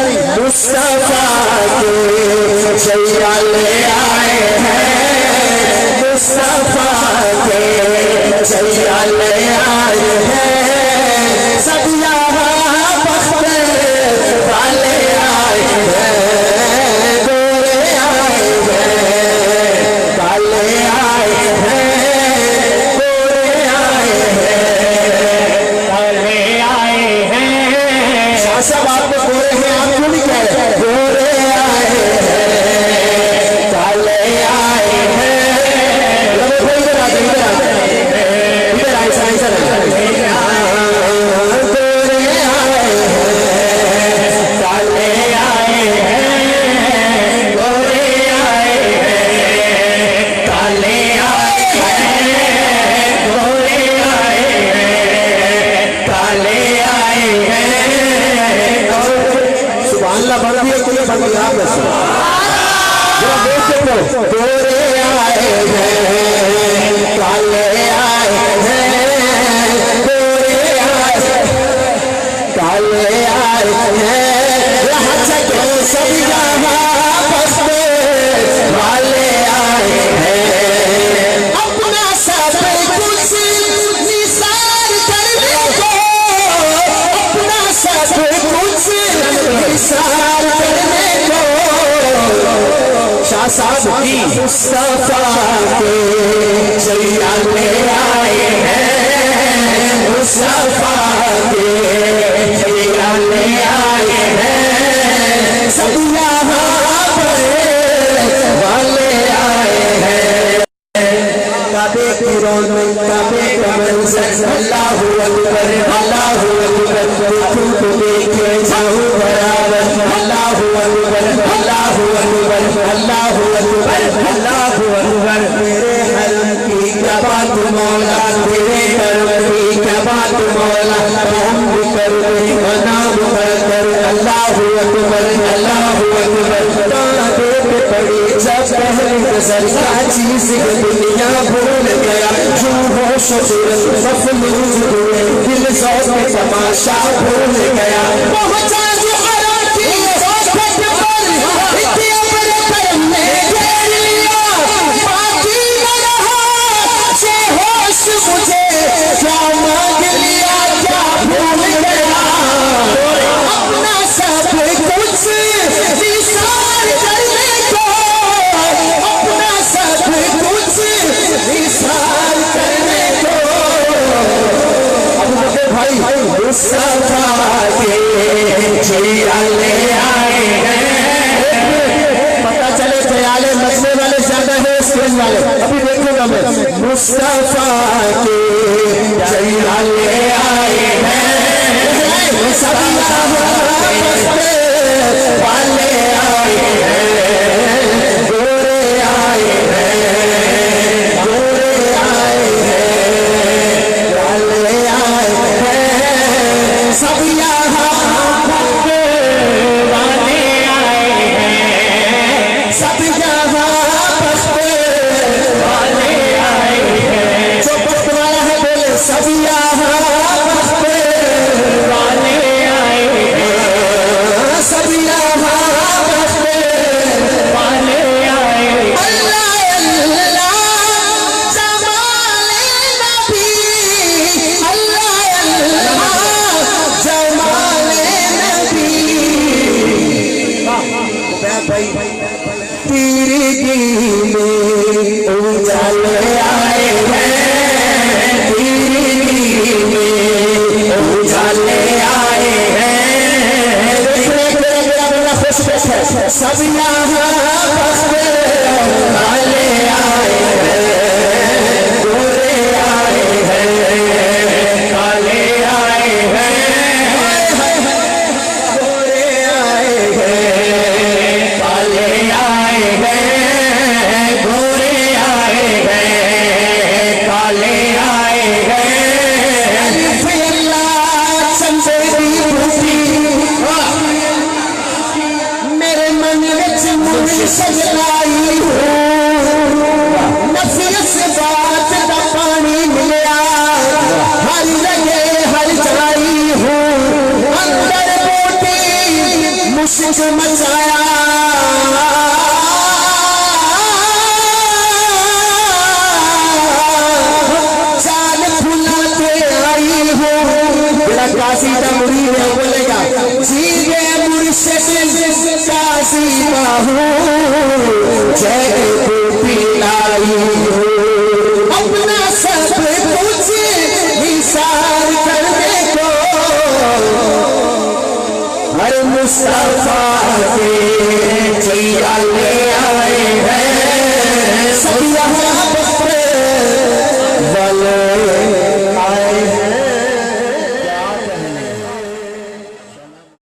मुस्तफा के चैया ले आए हैं, मुस्तफा के चैया ले आए हैं, सब यहाँ बख्ते वाले आए हैं, गोरे आए हैं, काले आए हैं, गोरे आए हैं, काले आए हैं। शाह साहब आप तो गोरे हैं, आप क्यों नहीं कह रहे? गोरे आए हैं, काले आए हैं। इधर आते, इधर आते, इधर आए, इधर गोरे आए हैं, काले आए हैं, गोरे आए हैं, काले आए हैं, गोरे आए हैं, काले आए हैं। सुभान अल्लाह बढ़ दिया, कोई बढ़ दिया आप जरा देखते हो। गोरे आए हैं, काले आए हैं, गोरे आए, काले आए हैं, यहाँ चलो सब यहाँ बसने वाले आए हैं, अपना सब कुछ निसार करने को, अपना सब कुछ निसार करने को। शाह साहब की मुस्तफा के चैया ले आए हैं, मुस्तफा के चैया ले आए हैं, सब यहाँ वाले आए हैं। काबे की रौनक, काबे का मंजर, अल्लाहु अकबर, अल्लाहु अकबर, देखूं तो देखे जाऊं बराबर, अल्लाहु अकबर, अल्लाहु अकबर, अल्लाहु अकबर, अल्लाहु अकबर। तेरे हरम की क्या बात मौला, तेरे हरम की क्या बात मौला, हम भी कर दे नाम कर, अल्लाहु अकबर, अल्लाहु अकबर। काबे पड़ी जब पहली नजर का चीज दुनिया भूल गया, जो होश मफलूज हुए, दिल ज़ौक़ में तमाशा भूल गया। पहुंचा जो हरा की सोफत पर, इतने बड़े करम ने घेर लिया, बाकी न रहा से होश मुझे, क्या मांग लिया क्या भूल गया, अपना सब कुछ निसार करने को, अपना सब कुछ निसार करने को। अब भाई मुस्तफा के चैया ले आए हैं, पता चले ख्याले मसले वाले ज्यादा है स्टेज वाले, अभी देखूंगा मैं। मुस्तफा के चैया ले आए हैं, सब वाले आए हैं, गोरे आए हैं, गोरे आए हैं, काले आए हैं, सब यहाँ वाले आए हैं, सब यहाँ वाले आए हैं। जो बख्त वाला है बोले सब यहाँ वाले आए हैं, सब यहाँ वाले आए हैं। अल्लाह अल्लाह जमाले नबी, अल्लाह अल्लाह जमाले नबी। तिरगी में उजाले आए हैं, तिरगी में उजाले आए हैं, सब यहाँ वाले आए हैं, गोरे आए हैं, काले आए हैं, गोरे आए हैं, काले आए हैं, गोरे आए हैं, काले आए हैं। अल्लाह समझे दी भूखी मेरे मन में मुर्शिद लाई हूँ, नफियत से बात का पानी मिला, हर जगह हर जगह हूँ, अंदर बोटी मुश्क मचाया, चाल फुलाते आई हूँ। बड़ा काशी का मुरीद है, बोलेगा जीवे मुर्शिद काशी बाहू जय को पिलाई हूँ। अपना सब कुछ निसार करने को हर मुस्तफा के चैया ले आए हैं।